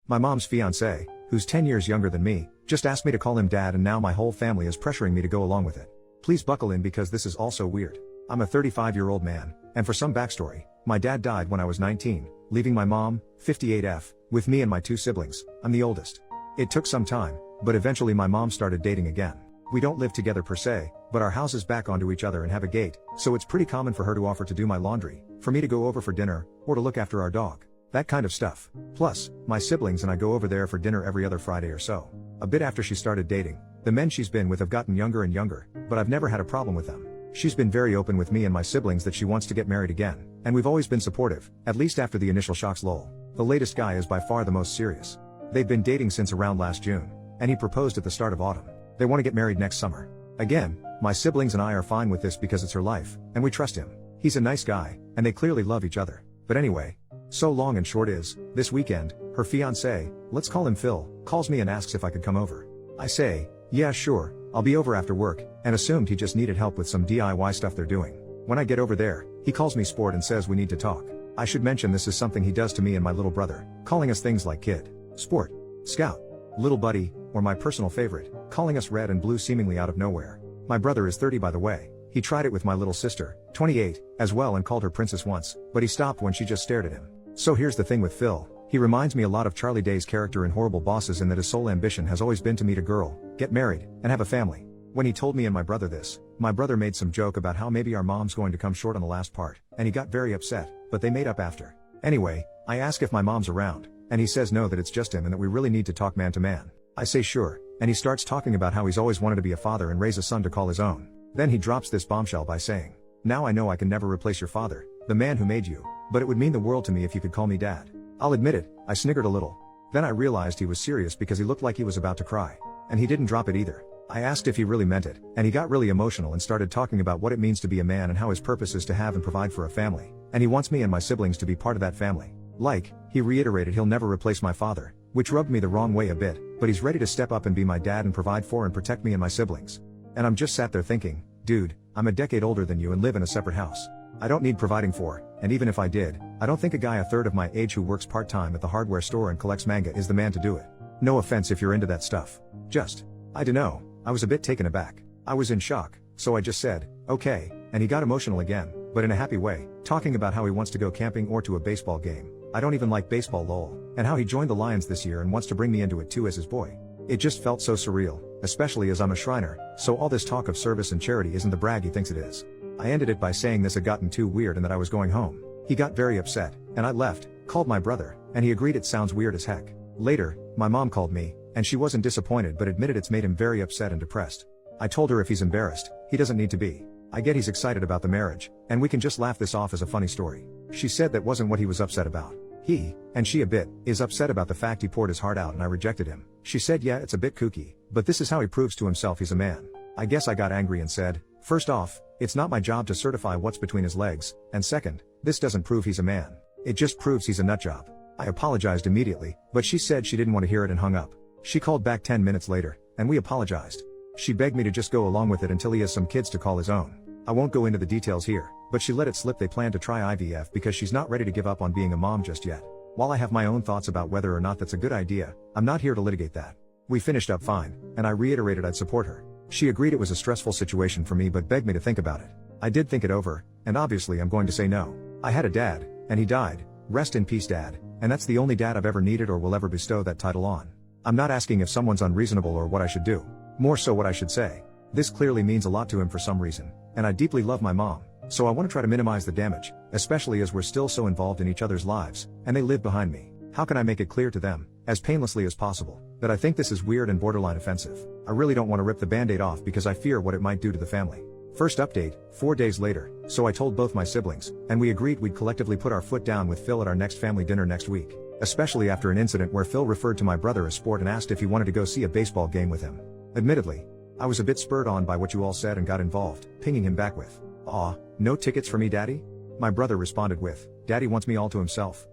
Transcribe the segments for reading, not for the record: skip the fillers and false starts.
My mom's fiancé, who's 10 years younger than me, just asked me to call him dad, and now my whole family is pressuring me to go along with it. Please buckle in because this is also weird. I'm a 35-year-old man, and for some backstory, my dad died when I was 19, leaving my mom, 58F, with me and my 2 siblings. I'm the oldest. It took some time, but eventually my mom started dating again. We don't live together per se, but our houses back onto each other and have a gate, so it's pretty common for her to offer to do my laundry, for me to go over for dinner, or to look after our dog. That kind of stuff. Plus, my siblings and I go over there for dinner every other Friday or so. A bit after she started dating, the men she's been with have gotten younger and younger, but I've never had a problem with them. She's been very open with me and my siblings that she wants to get married again, and we've always been supportive, at least after the initial shocks. Lol. The latest guy is by far the most serious. They've been dating since around last June, and he proposed at the start of autumn. They want to get married next summer. Again, my siblings and I are fine with this because it's her life, and we trust him. He's a nice guy, and they clearly love each other. But anyway, so long and short is, this weekend, her fiancé, let's call him Phil, calls me and asks if I could come over. I say, yeah sure, I'll be over after work, and assumed he just needed help with some DIY stuff they're doing. When I get over there, he calls me sport and says we need to talk. I should mention this is something he does to me and my little brother, calling us things like kid, sport, scout, little buddy, or my personal favorite, calling us red and blue seemingly out of nowhere. My brother is 30 by the way. He tried it with my little sister, 28, as well, and called her princess once, but he stopped when she just stared at him. So here's the thing with Phil, he reminds me a lot of Charlie Day's character in Horrible Bosses in that his sole ambition has always been to meet a girl, get married, and have a family. When he told me and my brother this, my brother made some joke about how maybe our mom's going to come short on the last part, and he got very upset, but they made up after. Anyway, I ask if my mom's around, and he says no, that it's just him and that we really need to talk man to man. I say sure, and he starts talking about how he's always wanted to be a father and raise a son to call his own. Then he drops this bombshell by saying, now I know I can never replace your father, the man who made you, but it would mean the world to me if you could call me dad. I'll admit it, I sniggered a little. Then I realized he was serious because he looked like he was about to cry. And he didn't drop it either. I asked if he really meant it, and he got really emotional and started talking about what it means to be a man and how his purpose is to have and provide for a family, and he wants me and my siblings to be part of that family. Like, he reiterated he'll never replace my father, which rubbed me the wrong way a bit, but he's ready to step up and be my dad and provide for and protect me and my siblings. And I'm just sat there thinking, dude, I'm a decade older than you and live in a separate house. I don't need providing for, and even if I did, I don't think a guy a third of my age who works part-time at the hardware store and collects manga is the man to do it. No offense if you're into that stuff. I dunno, I was a bit taken aback. I was in shock, so I just said, okay, and he got emotional again, but in a happy way, talking about how he wants to go camping or to a baseball game. I don't even like baseball lol, and how he joined the Lions this year and wants to bring me into it too as his boy. It just felt so surreal, especially as I'm a Shriner, so all this talk of service and charity isn't the brag he thinks it is. I ended it by saying this had gotten too weird and that I was going home. He got very upset, and I left, called my brother, and he agreed it sounds weird as heck. Later, my mom called me, and she wasn't disappointed but admitted it's made him very upset and depressed. I told her if he's embarrassed, he doesn't need to be. I get he's excited about the marriage, and we can just laugh this off as a funny story. She said that wasn't what he was upset about. He, and she a bit, is upset about the fact he poured his heart out and I rejected him. She said yeah, it's a bit kooky, but this is how he proves to himself he's a man. I guess I got angry and said, first off, it's not my job to certify what's between his legs, and second, this doesn't prove he's a man. It just proves he's a nutjob. I apologized immediately, but she said she didn't want to hear it and hung up. She called back 10 minutes later, and we apologized. She begged me to just go along with it until he has some kids to call his own. I won't go into the details here, but she let it slip they plan to try IVF because she's not ready to give up on being a mom just yet. While I have my own thoughts about whether or not that's a good idea, I'm not here to litigate that. We finished up fine, and I reiterated I'd support her. She agreed it was a stressful situation for me but begged me to think about it. I did think it over, and obviously I'm going to say no. I had a dad, and he died. Rest in peace dad, and that's the only dad I've ever needed or will ever bestow that title on. I'm not asking if someone's unreasonable or what I should do. More so what I should say. This clearly means a lot to him for some reason, and I deeply love my mom, so I want to try to minimize the damage, especially as we're still so involved in each other's lives, and they live behind me. How can I make it clear to them, as painlessly as possible, that I think this is weird and borderline offensive? I really don't want to rip the band-aid off because I fear what it might do to the family. First update, 4 days later, so I told both my siblings, and we agreed we'd collectively put our foot down with Phil at our next family dinner next week, especially after an incident where Phil referred to my brother as sport and asked if he wanted to go see a baseball game with him. Admittedly, I was a bit spurred on by what you all said and got involved, pinging him back with, "Aw, no tickets for me daddy?" My brother responded with, "Daddy wants me all to himself."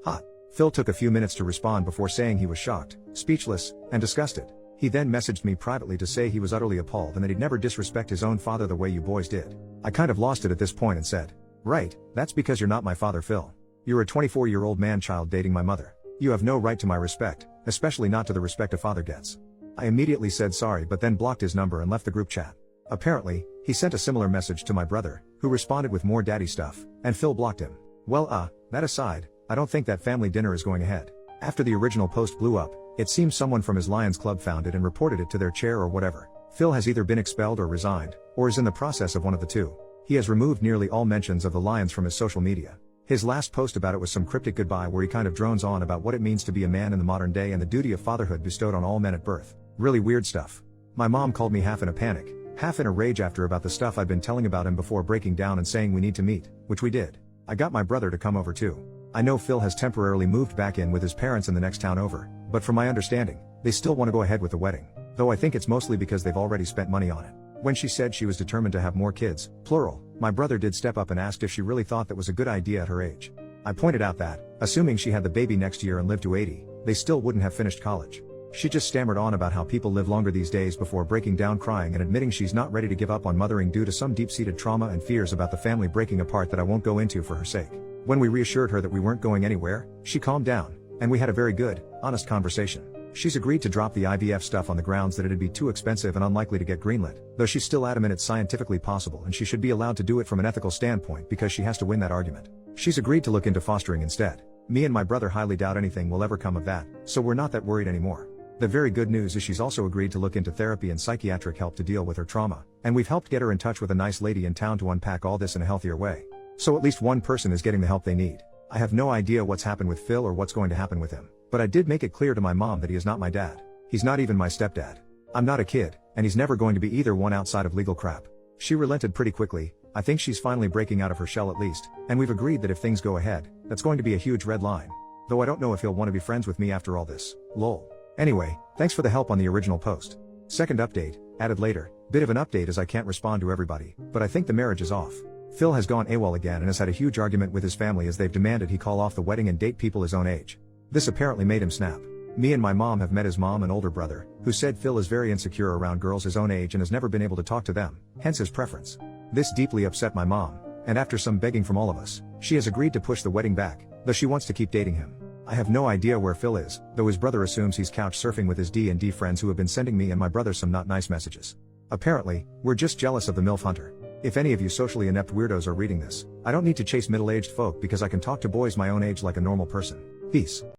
Hot. Phil took a few minutes to respond before saying he was shocked, speechless, and disgusted. He then messaged me privately to say he was utterly appalled and that he'd never disrespect his own father the way you boys did. I kind of lost it at this point and said, "Right, that's because you're not my father Phil. You're a 24-year-old man-child dating my mother. You have no right to my respect, especially not to the respect a father gets. I immediately said sorry but then blocked his number and left the group chat. Apparently, he sent a similar message to my brother, who responded with more daddy stuff, and Phil blocked him. Well that aside, I don't think that family dinner is going ahead. After the original post blew up, it seems someone from his Lions Club found it and reported it to their chair or whatever. Phil has either been expelled or resigned, or is in the process of one of the two. He has removed nearly all mentions of the Lions from his social media. His last post about it was some cryptic goodbye where he kind of drones on about what it means to be a man in the modern day and the duty of fatherhood bestowed on all men at birth. Really weird stuff. My mom called me half in a panic, half in a rage after about the stuff I'd been telling about him before breaking down and saying we need to meet, which we did. I got my brother to come over too. I know Phil has temporarily moved back in with his parents in the next town over, but from my understanding, they still want to go ahead with the wedding. Though I think it's mostly because they've already spent money on it. When she said she was determined to have more kids, plural, my brother did step up and asked if she really thought that was a good idea at her age. I pointed out that, assuming she had the baby next year and lived to 80, they still wouldn't have finished college. She just stammered on about how people live longer these days before breaking down crying and admitting she's not ready to give up on mothering due to some deep-seated trauma and fears about the family breaking apart that I won't go into for her sake. When we reassured her that we weren't going anywhere, she calmed down, and we had a very good, honest conversation. She's agreed to drop the IVF stuff on the grounds that it'd be too expensive and unlikely to get greenlit, though she's still adamant it's scientifically possible and she should be allowed to do it from an ethical standpoint because she has to win that argument. She's agreed to look into fostering instead. Me and my brother highly doubt anything will ever come of that, so we're not that worried anymore. The very good news is she's also agreed to look into therapy and psychiatric help to deal with her trauma, and we've helped get her in touch with a nice lady in town to unpack all this in a healthier way. So at least one person is getting the help they need. I have no idea what's happened with Phil or what's going to happen with him, but I did make it clear to my mom that he is not my dad. He's not even my stepdad. I'm not a kid, and he's never going to be either one outside of legal crap. She relented pretty quickly. I think she's finally breaking out of her shell at least, and we've agreed that if things go ahead, that's going to be a huge red line. Though I don't know if he'll want to be friends with me after all this. Lol. Anyway, thanks for the help on the original post. Second update, added later. Bit of an update as I can't respond to everybody, but I think the marriage is off. Phil has gone AWOL again and has had a huge argument with his family as they've demanded he call off the wedding and date people his own age. This apparently made him snap. Me and my mom have met his mom and older brother, who said Phil is very insecure around girls his own age and has never been able to talk to them, hence his preference. This deeply upset my mom, and after some begging from all of us, she has agreed to push the wedding back, though she wants to keep dating him. I have no idea where Phil is, though his brother assumes he's couch surfing with his D&D friends who have been sending me and my brother some not nice messages. Apparently, we're just jealous of the MILF hunter. If any of you socially inept weirdos are reading this, I don't need to chase middle-aged folk because I can talk to boys my own age like a normal person. Peace.